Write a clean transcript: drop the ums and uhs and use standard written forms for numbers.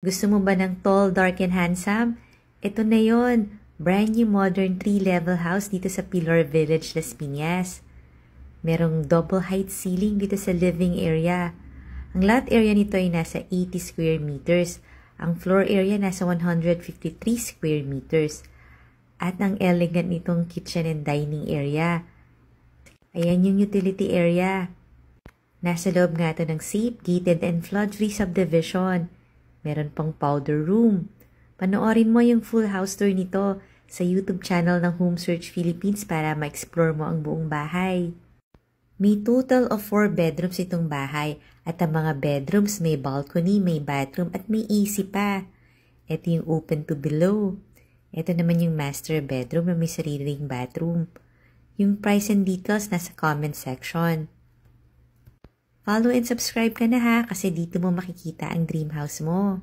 Gusto mo ba ng tall, dark, and handsome? Ito na yon. Brand new modern 3-level house dito sa Pilor Village, Las Piñas. Merong double height ceiling dito sa living area. Ang lot area nito ay nasa 80 square meters. Ang floor area nasa 153 square meters. At ang elegant nitong kitchen and dining area. Ayan yung utility area. Nasa loob nga ito ng safe, gated and flood-free subdivision. Meron pang powder room. Panoorin mo yung full house tour nito sa YouTube channel ng Home Search Philippines para ma-explore mo ang buong bahay. May total of 4 bedrooms itong bahay at ang mga bedrooms may balcony, may bathroom at may AC pa. Ito yung open to below. Ito naman yung master bedroom na may sariling bathroom. Yung price and details nasa comment section. Follow and subscribe ka na ha kasi dito mo makikita ang dream house mo.